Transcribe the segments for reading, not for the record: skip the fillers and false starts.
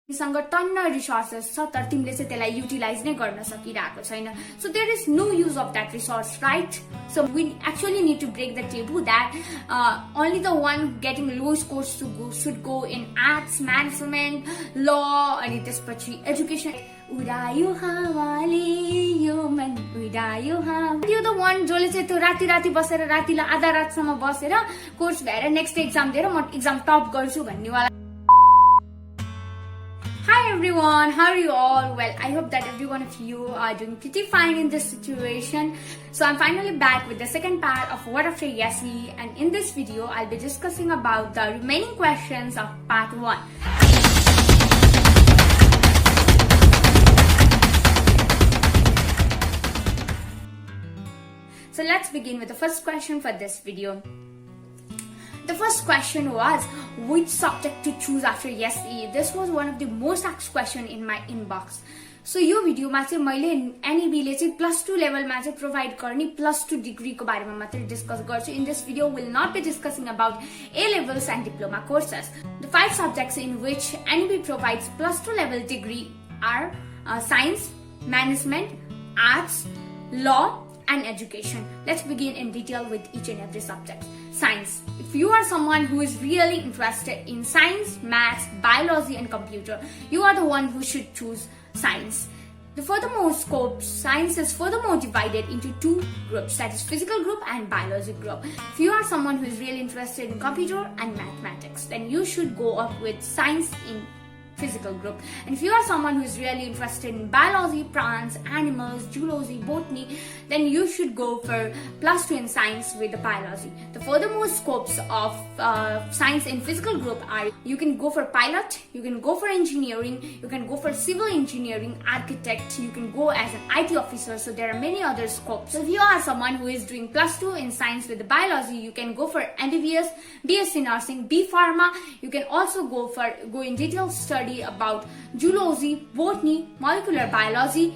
तिमीसँग टन्न रिसोर्सेस छ तर तिमीले चाहिँ त्यसलाई युटिलाइज नै गर्न सकिरहेको छैन. So there is no use of that resource, right? So we actually need to break the taboo that only the one getting low scores should go in arts, management, law, अनि त्यसपछि education. उडायो हावाले यो मन उडायो हावा. यो the one जसले चाहिँ त्यो राति बसेर रातिलाई आधा रातसम्म बसेर कोर्स भएर नेक्स्ट एक्जाम दिएर म एक्जाम टप गर्छु भन्नेवाला. Hi everyone, how are you all? Well, I hope that every one of you are doing pretty fine in this situation. So I'm finally back with the second part of What After YesE, and in this video I'll be discussing about the remaining questions of part 1. So let's begin with the first question for this video. The first question was, which subject to choose after YesE? This was one of the most asked question in my inbox. So यो भिडियोमा चाहिँ मैले NEB ले चाहिँ +2 लेभलमा चाहिँ provide गर्ने +2 degree को बारेमा मात्र डिस्कस गर्छु. In this video will not be discussing about A levels and diploma courses. The 5 subjects in which NEB provides +2 level degree are science, management, arts, law, and education. Let's begin in detail with each and every subject. Science. If you are someone who is really interested in science, maths, biology, and computer, you are the one who should choose science. The furthermore scope, science is furthermore divided into 2 groups, that is physical group and biology group. If you are someone who is really interested in computer and mathematics, then you should go up with science in physical group. And if you are someone who is really interested in biology, plants, animals, zoology, botany, then you should go for +2 in science with the biology. The furthermore scopes of science in physical group are, you can go for pilot, you can go for engineering, you can go for civil engineering, architect, you can go as an IT officer. So there are many other scopes. So if you are someone who is doing +2 in science with the biology, you can go for MBBS, BSc nursing, B Pharma. You can also go in detail study about zoology, botany, molecular biology,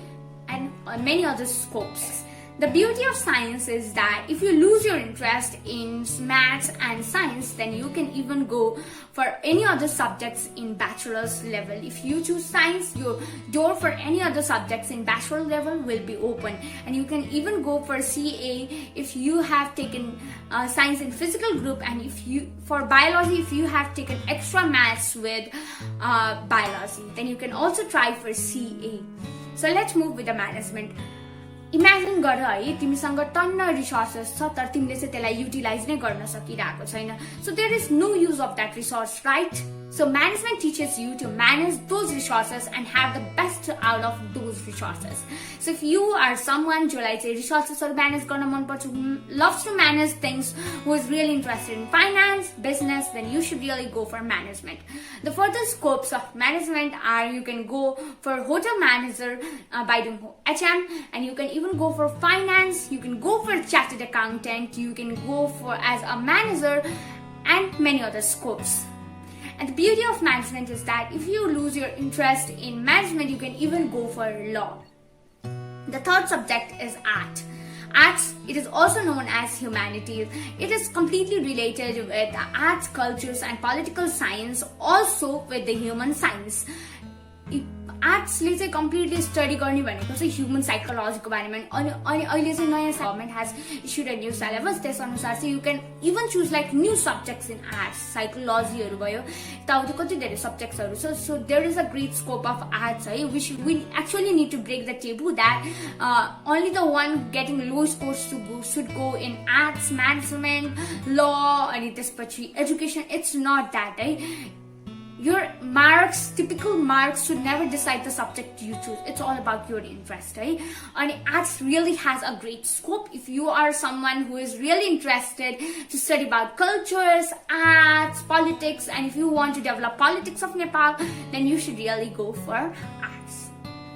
and many other scopes. The beauty of science is that if you lose your interest in maths and science, then you can even go for any other subjects in bachelor's level. If you choose science, your door for any other subjects in bachelor level will be open, and you can even go for CA if you have taken science in physical group, and for biology, if you have taken extra maths with biology, then you can also try for CA. So let's move with the management. Imagine गर है तिमीसँग टन्न resources छ तर तिमीले चाहिँ त्यसलाई utilise नै गर्न सकिरहेको छैन. So there is no use of that resource, right? So management teaches you to manage those resources and have the best out of those resources. So if you are someone जसलाई चाहिँ रिसोर्सेसहरु manage गर्न मन पर्छ, who loves to manage things, who is really interested in finance, business, then you should really go for management. The further scopes of management are, you can go for hotel manager by doing HM, and you can even go for finance, you can go for chartered accountant, you can go for as a manager, and many other scopes. And the beauty of management is that if you lose your interest in management, you can even go for law. The third subject is art. Arts, it is also known as humanities. It is completely related with arts, cultures, and political science, also with the human science. आर्ट्सले चाहिँ completely study गर्ने भनेको चाहिँ human साइकोलोजीको बारेमा. अनि अहिले चाहिँ नयाँ government has issued a new syllabus. त्यस अनुसार चाहिँ you can even choose like new subjects in arts. साइकोलोजीहरू भयो, यताउति कति धेरै सब्जेक्ट्सहरू छ. So there is a great scope of arts है, which we actually need to break the taboo that only the one getting low scores should go in arts, management, law, अनि त्यसपछि एजुकेसन. इट्स नट द्याट है. Your marks, typical marks, should never decide the subject you choose. It's all about your interest, right? And arts really has a great scope. If you are someone who is really interested to study about cultures, arts, politics, and if you want to develop politics of Nepal, then you should really go for arts.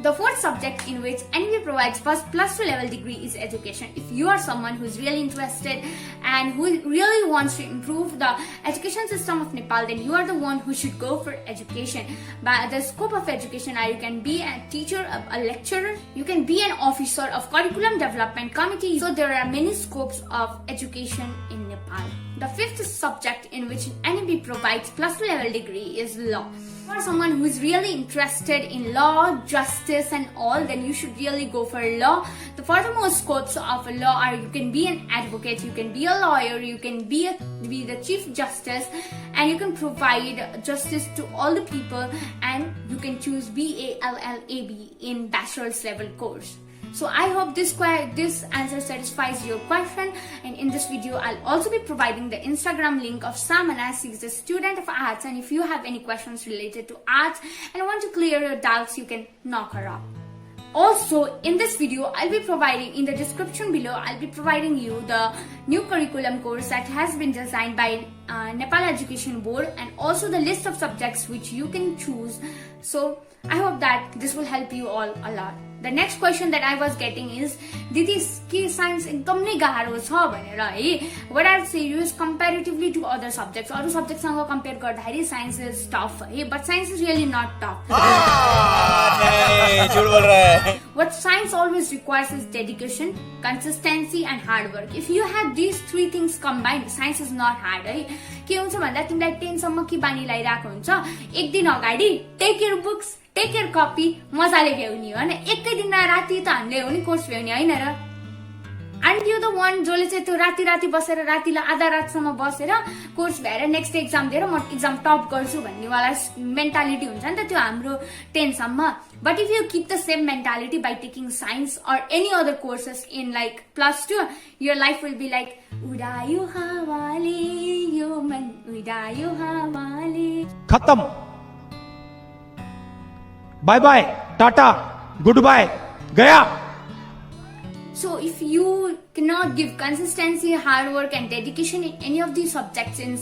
The fourth subject in which NEB provides +2 level degree is education. If you are someone who is really interested and who really wants to improve the education system of Nepal, then you are the one who should go for education. But the scope of education are, you can be a teacher, a lecturer, you can be an officer of curriculum development committee. So there are many scopes of education in Nepal. The fifth subject in which NEB provides +2 level degree is law. For someone who is really interested in law, justice and all, then you should really go for law. The furthermost scopes of law are you can be an advocate, you can be a lawyer, you can be the chief justice, and you can provide justice to all the people, and you can choose BALLAB in bachelor's level course. So I hope this answer satisfies your question, and in this video I'll also be providing the Instagram link of Samana. She is a student of arts, and if you have any questions related to arts and want to clear your doubts, you can knock her up. Also, in this video, I'll be providing, in the description below, I'll be providing you the new curriculum course that has been designed by Nepal Education Board, and also the list of subjects which you can choose. So I hope that this will help you all a lot. The next question that I was getting is, Didi, ke science एकदम नै गाह्रो छ भनेर है. What I would say is, comparatively to other subjects, अरु subjects सँग compare गर्दाखेरि science is tough है, but science is really not tough. नहीं, झूठ बोल रहा है. What science always requires is dedication, consistency and hard work. If you have these three things combined, science is not hard है. के हुन्छ भन्दा तिमीलाई 10 सम्म के बानी लागिरहेको हुन्छ, एक दिन अगाडि take your books, take your copy, मजाले भ्याउने हो हैन. एकै दिन राति त हामीले हो नि कोर्स भ्याउने हैन र. And you the one जसले चाहिँ त्यो राति बसेर रातिलाई आधा रातसम्म बसेर कोर्स भ्याएर नेक्स्ट एक्जाम दिएर म एक्जाम टप गर्छु भन्ने वाला मेन्टालिटी हुन्छ नि त त्यो हाम्रो 10 सम्म. But if you keep the same mentality by taking science or any other courses in like +2, your life will be like उडायो हावाले यो मन उडायो हावाले. खत्म. Bye bye, ta-ta, goodbye, गया. So if you cannot give consistency, hard work and dedication in any of these subjects in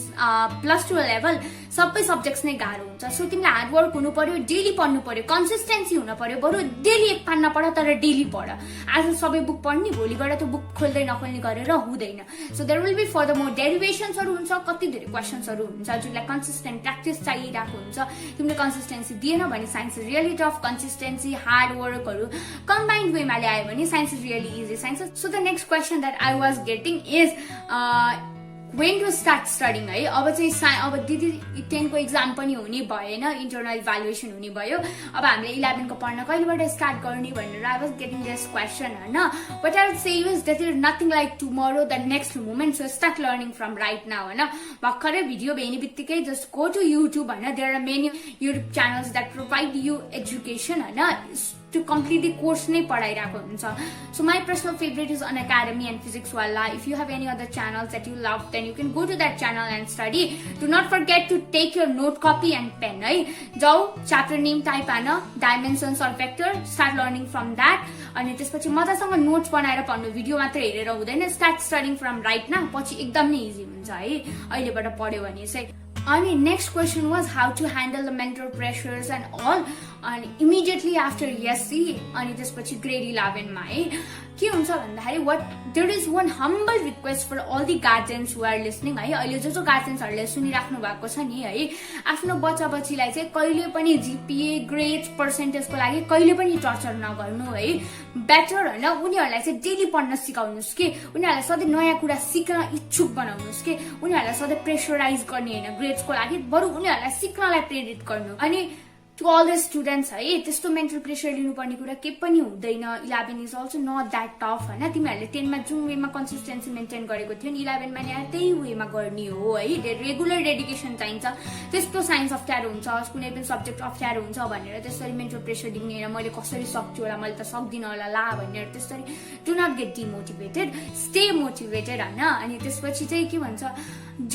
+2 level, सबै subjects नै गाह्रो हुन्छ. सो तिमीलाई हार्ड वर्क हुनु पर्यो, डेली पढ्नु पर्यो, कन्सिस्टेन्सी हुन पर्यो. बरु डेली एक पाना पढ तर डेली पढ. आज सबै बुक पढ्ने, भोलिबाट त्यो बुक खोल्दै नखोल्ने गरेर हुँदैन. So there will be for the more डेरिभेशन्सहरु हुन्छ, कति धेरै क्वेशन्सहरु हुन्छ जुनलाई कन्सिस्टेन्ट प्र्याक्टिस चाहिरहेको हुन्छ. तिमीले कन्सिस्टेन्सी दिएन भने science is really tough. Consistency, hard वर्कहरु कम्बाइन्ड वेमा ल्यायो भने science is really easy. Science. So the next question that I was getting is when to start studying है. अब चाहिँ अब दिदी 10 को एक्जाम पनि हुने भएन, इन्टरनल इभ्यालुएसन हुने भयो. अब हामीले 11 को पढ्न कहिलेबाट स्टार्ट गर्ने भनेर I was getting this question Hahn. But I would say is that there is nothing like tomorrow, the next moment, so start learning from right now हैन. भर्खरै भिडियो भेट्ने बित्तिकै just go to YouTube Hahn. There are many YouTube channels that provide you education Hahn, to complete the course नै पढाइरहेको हुन्छ. So my personal favorite is Unacademy and Physics Walla. If you have any other channels that you love, then you can go to that channel and study. Do not forget to take your note copy and pen है. जाऊ chapter name type Hahn, dimensions or vector, start learning from that. अनि त्यसपछि मजासँग notes बनाएर पढ्नु, video मात्र हेरेर हुँदैन. Start studying from right now. पछि एकदम नै इजी हुन्छ है अहिलेबाट पढ्यो भने चाहिँ. अनि next question was how to handle the mental pressures and all. अनि immediately after SC अनि त्यसपछि grade 11 मा है के हुन्छ भन्दाखेरि there is one humble request for all the guardians who are listening है. अहिले जो गार्जियन्सहरुले सुनिराख्नु भएको छ नि है, आफ्नो बच्चा-बच्चीलाई चाहिँ कहिले पनि GPA, ग्रेड्स, पर्सेन्टेजको लागि कहिले पनि टर्चर नगर्नु है. बेटर हैन, उनीहरुलाई चाहिँ डेली पढ्न सिकाउनुस् के, उनीहरुलाई सधैँ नयाँ कुरा सिक्न इच्छुक बनाउनुस् के, उनीहरुलाई सधैँ प्रेसराइज गर्ने हैन ग्रेड्सको लागि, बरु उनीहरुलाई सिक्नलाई प्रेरित गर्नु. अनि to all the students है, त्यस्तो मेन्टल प्रेसर लिनुपर्ने कुरा के पनि हुँदैन. 11 is also not that tough हैन. तिमीहरुले 10 मा जुन वेमा कन्सिस्टेन्सी मेन्टेन गरेको थियो नि 11 मा नि त्यही वेमा गर्ने हो है. रेगुलर डेडिकेसन चाहिन्छ. त्यस्तो साइन्स अप्ठ्यारो हुन्छ, कुनै पनि सब्जेक्ट अप्ठ्यारो हुन्छ भनेर त्यसरी मेन्टल प्रेसर दिने हैन. मैले कसरी सक्छु होला, मैले त सक्दिन होला ला भनेर त्यसरी do not get demotivated, stay motivated हैन. अनि त्यसपछि चाहिँ के भन्छ,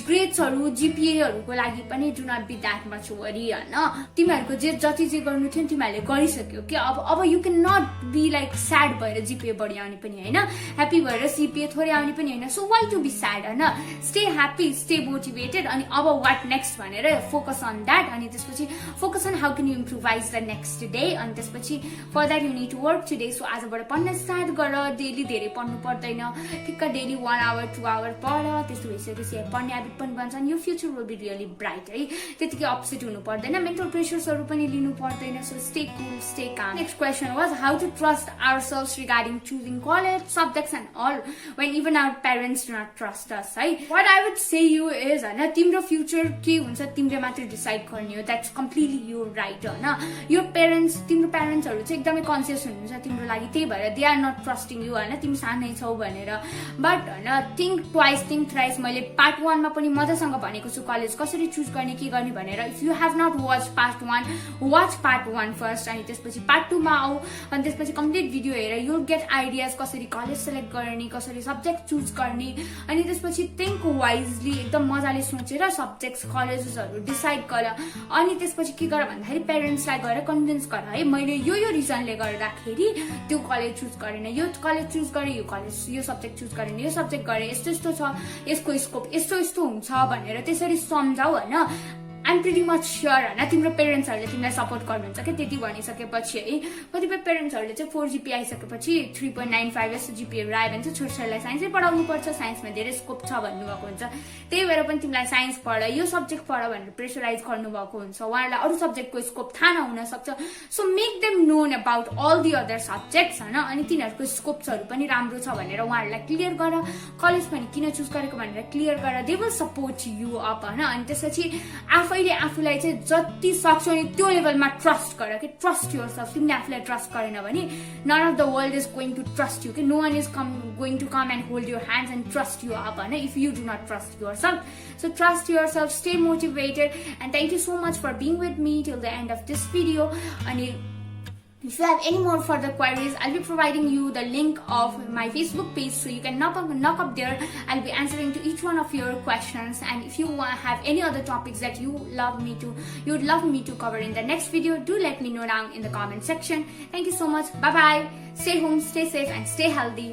ग्रेड्सहरु, GPAहरुको लागि पनि do not be that much worry हैन. तिमीहरुको जति जे गर्नु थियो तिमीहरुले गरिसक्यो के. अब you can not be like sad भएर GPA बढी आउने पनि हैन, ह्यापी भएर CPA थोरै आउने पनि हैन. So why to be sad हैन. Stay happy, stay motivated. अनि अब व्हाट नेक्स्ट भनेर फोकस अन दैट. अनि त्यसपछि focus on how can you improvise the next day. अनि त्यसपछि for that you need to work today. So आजबाट पढ्न स्टार्ट गर. डेली धेरै पढ्नु पर्दैन, ठिक्क डेली 1 आवर 2 आवर पढ. त्यस्तो भइसकेपछि पढ्ने ह्याबिट पनि बन्छ अनि यो future will be really bright है. त्यतिकै अपसेट हुनु पर्दैन. मेन्टल प्रेसर्सहरु पनि पनि लिनु पर्दैन. So stay cool, stay calm. Next question was how to trust ourselves regarding choosing college, subjects and all when even our parents do not trust us, right? What I would say you is, तिम्रो future के हुन्छ तिमीले मात्र decide गर्ने हो. That's completely your right, Hahn. Your parents, तिम्रो parents हरु चाहिँ एकदमै conscious हुनुहुन्छ तिम्रो लागि, त्यही भएर they are not trusting you, हैन, तिमी सानै छौ भनेर. But Hahn, think twice, think thrice. मैले part 1 मा पनि मजासँग भनेको छु कलेज कसरी चुज गर्ने के गर्ने भनेर. If you have not watched part 1, watch part 1 first अनि त्यसपछि part 2 मा आऊ अनि त्यसपछि कम्प्लिट भिडियो हेरेर you'll get ideas कसरी कलेज सेलेक्ट गर्ने, कसरी सब्जेक्ट चुज गर्ने अनि त्यसपछि think wisely, एकदम मजाले सोचेर सब्जेक्ट्स कलेजेसहरु डिसाइड गर. अनि त्यसपछि के गर भन्दाखेरि पेरेन्ट्सलाई गएर कन्भिन्स गर है मैले यो रिजनले गर्दाखेरि त्यो कलेज चुज गरेन, यो कलेज चुज गरे, यो कलेज यो सब्जेक्ट चुज गरेन, यो सब्जेक्ट गरे यस्तो यस्तो छ, यसको स्कोप यस्तो यस्तो हुन्छ भनेर त्यसरी सम्झाऊ हैन. I'm pretty much sure हैन तिम्रो पेरेन्ट्सहरुले तिमीलाई सपोर्ट गर्नुहुन्छ के त्यति भनिसकेपछि है. कतिपय पेरेन्ट्सहरुले चाहिँ 4 GPA आइसकेपछि 3.95 जस्तो GPA आयो भने चाहिँ छोराछोरीलाई साइन्सै पढाउनु पर्छ, साइन्समा धेरै स्कोप छ भन्नुभएको हुन्छ. त्यही भएर पनि तिमीलाई साइन्स पढ, यो सब्जेक्ट पढ भनेर प्रेसराइज गर्नुभएको हुन्छ. उहाँहरुलाई अरु सब्जेक्टको स्कोप थाहा नहुन सक्छ. So make them known about all the other subjects हैन. अनि तिनीहरुको स्कोप्सहरु पनि राम्रो छ भनेर उहाँहरुलाई क्लियर गर. कलेज पनि किन चुज गरेको भनेर क्लियर गर. They will support you up हैन. अनि त्यसपछि आफैले आफूलाई चाहिँ जति सक्छौ नि त्यो लेभलमा ट्रस्ट गर के. Trust yourself. तिमीले आफूलाई ट्रस्ट गरेन भने none of the world is going to trust you. No one is going to come and hold your hands and trust you up if you do not trust yourself. So trust yourself, stay motivated, and thank you so much for being with me till the end of this video. And if you have any more further queries, I'll be providing you the link of my Facebook page, so you can knock up there. I'll be answering to each one of your questions. And if you have any other topics that you would love me to cover in the next video, do let me know down in the comment section. Thank you so much. Bye bye. Stay home, stay safe, and stay healthy.